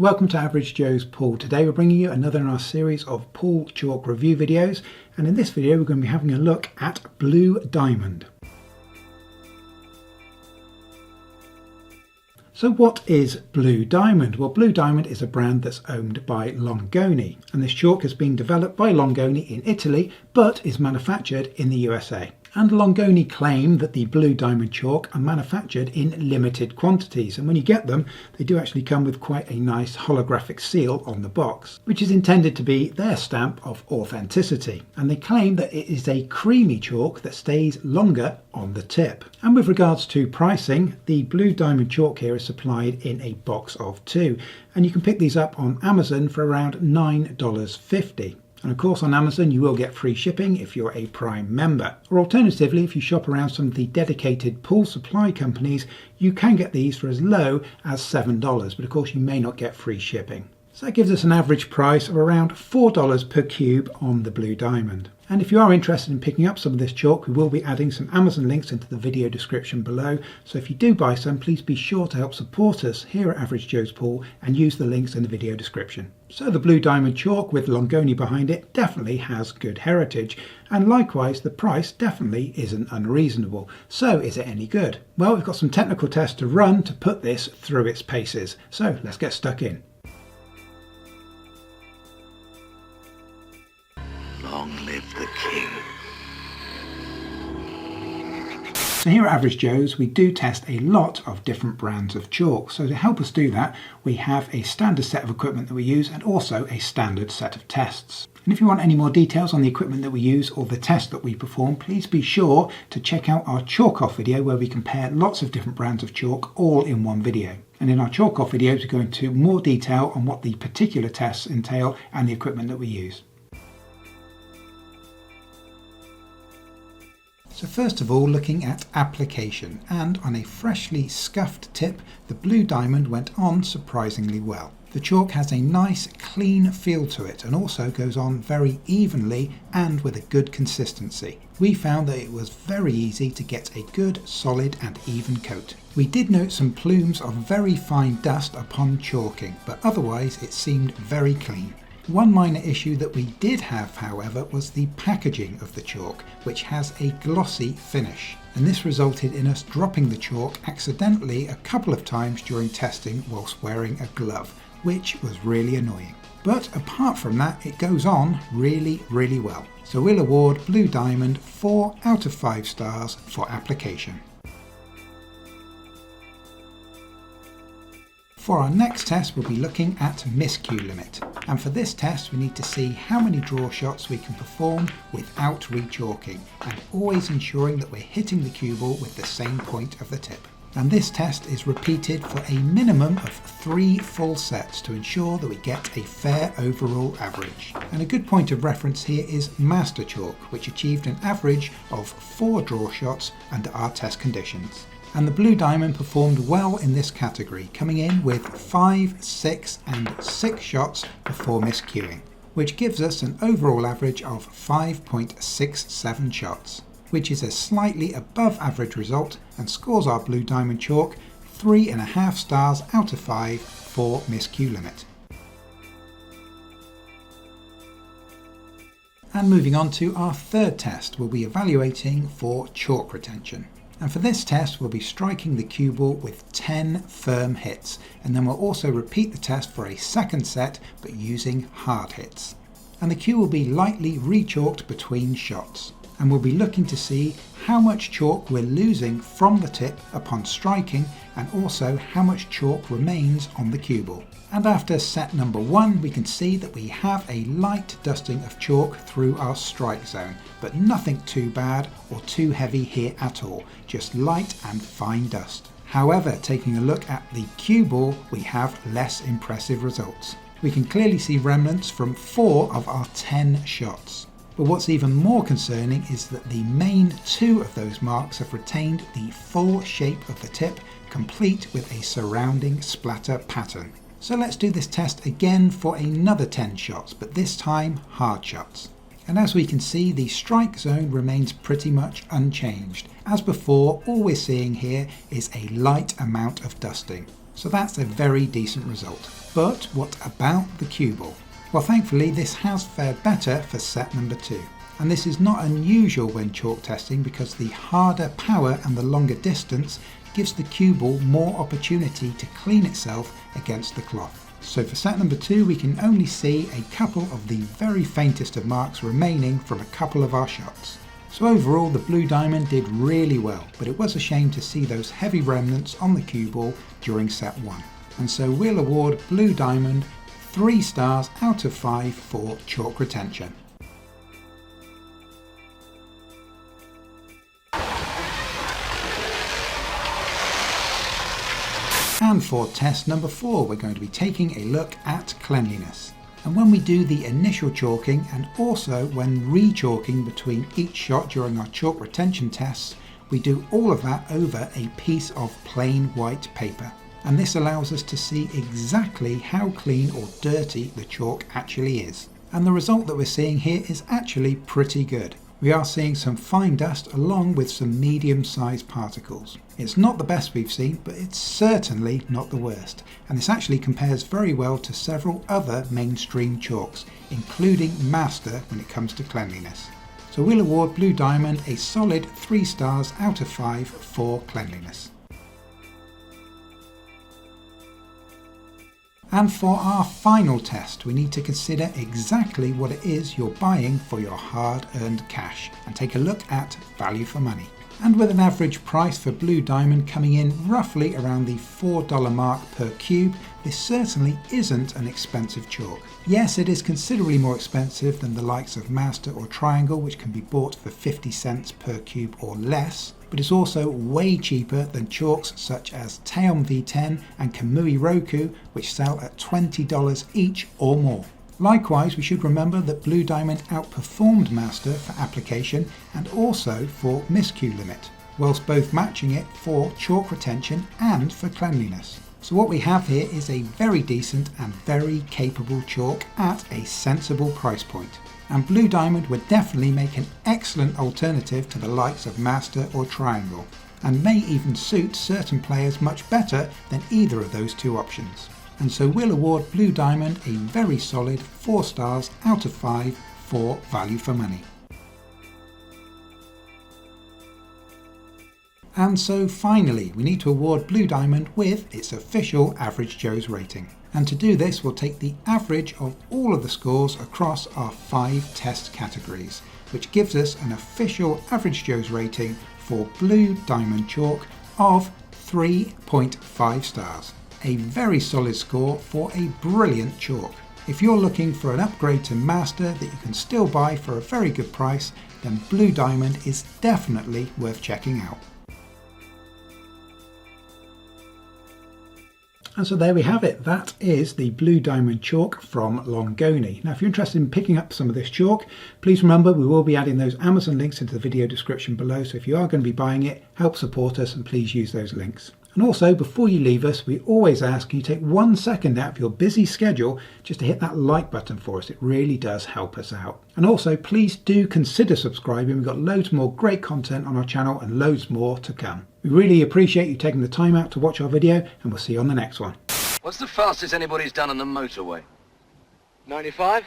Welcome to Average Joe's Pool. Today we're bringing you another in our series of pool chalk review videos, and in this video we're going to be having a look at Blue Diamond. So what is Blue Diamond? Well, Blue Diamond is a brand that's owned by Longoni, and this chalk has been developed by Longoni in Italy but is manufactured in the USA. And Longoni claim that the Blue Diamond chalk are manufactured in limited quantities, and when you get them they do actually come with quite a nice holographic seal on the box, which is intended to be their stamp of authenticity. And they claim that it is a creamy chalk that stays longer on the tip. And with regards to pricing, the Blue Diamond chalk here is supplied in a box of 2, and you can pick these up on Amazon for around $9.50. And of course on Amazon you will get free shipping if you're a Prime member. Or alternatively, if you shop around some of the dedicated pool supply companies, you can get these for as low as $7, but of course you may not get free shipping. So that gives us an average price of around $4 per cube on the Blue Diamond. And if you are interested in picking up some of this chalk, we will be adding some Amazon links into the video description below. So if you do buy some, please be sure to help support us here at Average Joe's Pool and use the links in the video description. So the Blue Diamond chalk with Longoni behind it definitely has good heritage, and likewise the price definitely isn't unreasonable. So is it any good? Well, we've got some technical tests to run to put this through its paces. So let's get stuck in. Long live the king. So here at Average Joe's we do test a lot of different brands of chalk. So to help us do that, we have a standard set of equipment that we use and also a standard set of tests. And if you want any more details on the equipment that we use or the test that we perform, please be sure to check out our chalk off video where we compare lots of different brands of chalk all in one video. And in our chalk off videos we go into more detail on what the particular tests entail and the equipment that we use. So first of all, looking at application, and on a freshly scuffed tip, the Blue Diamond went on surprisingly well. The chalk has a nice clean feel to it and also goes on very evenly and with a good consistency. We found that it was very easy to get a good, solid and even coat. We did note some plumes of very fine dust upon chalking, but otherwise it seemed very clean. One minor issue that we did have, however, was the packaging of the chalk, which has a glossy finish. And this resulted in us dropping the chalk accidentally a couple of times during testing whilst wearing a glove, which was really annoying. But apart from that, it goes on really well. So we'll award Blue Diamond 4 out of 5 stars for application. For our next test we'll be looking at Miscue limit, and for this test we need to see how many draw shots we can perform without re-chalking, and always ensuring that we're hitting the cue ball with the same point of the tip. And this test is repeated for a minimum of 3 full sets to ensure that we get a fair overall average. And a good point of reference here is Master Chalk, which achieved an average of 4 draw shots under our test conditions. And the Blue Diamond performed well in this category, coming in with 5, 6 and 6 shots before miscuing, which gives us an overall average of 5.67 shots, which is a slightly above average result and scores our Blue Diamond chalk 3.5 stars out of 5 for miscue limit. And moving on to our third test, we'll be evaluating for chalk retention. And for this test we'll be striking the cue ball with 10 firm hits, and then we'll also repeat the test for a second set but using hard hits. And the cue will be lightly re-chalked between shots, and we'll be looking to see how much chalk we're losing from the tip upon striking and also how much chalk remains on the cue ball. And after set number 1 we can see that we have a light dusting of chalk through our strike zone, but nothing too bad or too heavy here at all, just light and fine dust. However, taking a look at the cue ball we have less impressive results. We can clearly see remnants from 4 of our 10 shots. But what's even more concerning is that the main 2 of those marks have retained the full shape of the tip, complete with a surrounding splatter pattern. So let's do this test again for another 10 shots, but this time hard shots. And as we can see, the strike zone remains pretty much unchanged. As before, all we're seeing here is a light amount of dusting. So that's a very decent result. But what about the cue ball? Well, thankfully this has fared better for set number 2. And this is not unusual when chalk testing because the harder power and the longer distance gives the cue ball more opportunity to clean itself against the cloth. So for set number 2 we can only see a couple of the very faintest of marks remaining from a couple of our shots. So overall the Blue Diamond did really well, but it was a shame to see those heavy remnants on the cue ball during set 1. And so we'll award Blue Diamond 3 stars out of 5 for chalk retention. And for test number 4 we're going to be taking a look at cleanliness. And when we do the initial chalking and also when re-chalking between each shot during our chalk retention tests, we do all of that over a piece of plain white paper. And this allows us to see exactly how clean or dirty the chalk actually is. And the result that we're seeing here is actually pretty good. We are seeing some fine dust along with some medium-sized particles. It's not the best we've seen, but it's certainly not the worst. And this actually compares very well to several other mainstream chalks, including Master when it comes to cleanliness. So we'll award Blue Diamond a solid 3 stars out of 5 for cleanliness. And for our final test, we need to consider exactly what it is you're buying for your hard-earned cash and take a look at value for money. And with an average price for Blue Diamond coming in roughly around the $4 mark per cube, this certainly isn't an expensive chalk. Yes, it is considerably more expensive than the likes of Master or Triangle, which can be bought for 50 cents per cube or less, but it's also way cheaper than chalks such as Taeom V10 and Kamui Roku, which sell at $20 each or more. Likewise, we should remember that Blue Diamond outperformed Master for application and also for miscue limit, whilst both matching it for chalk retention and for cleanliness. So what we have here is a very decent and very capable chalk at a sensible price point. And Blue Diamond would definitely make an excellent alternative to the likes of Master or Triangle, and may even suit certain players much better than either of those two options. And so we'll award Blue Diamond a very solid 4 stars out of 5 for value for money. And so finally, we need to award Blue Diamond with its official Average Joe's rating. And to do this, we'll take the average of all of the scores across our 5 test categories, which gives us an official Average Joe's rating for Blue Diamond Chalk of 3.5 stars. A very solid score for a brilliant chalk. If you're looking for an upgrade to Master that you can still buy for a very good price, then Blue Diamond is definitely worth checking out. And so there we have it. That is the Blue Diamond chalk from Longoni. Now if you're interested in picking up some of this chalk, please remember we will be adding those Amazon links into the video description below, so if you are going to be buying it, help support us and please use those links. And also, before you leave us, we always ask you take 1 second out of your busy schedule just to hit that like button for us. It really does help us out. And also, please do consider subscribing. We've got loads more great content on our channel and loads more to come. We really appreciate you taking the time out to watch our video, and we'll see you on the next one. What's the fastest anybody's done on the motorway? 95?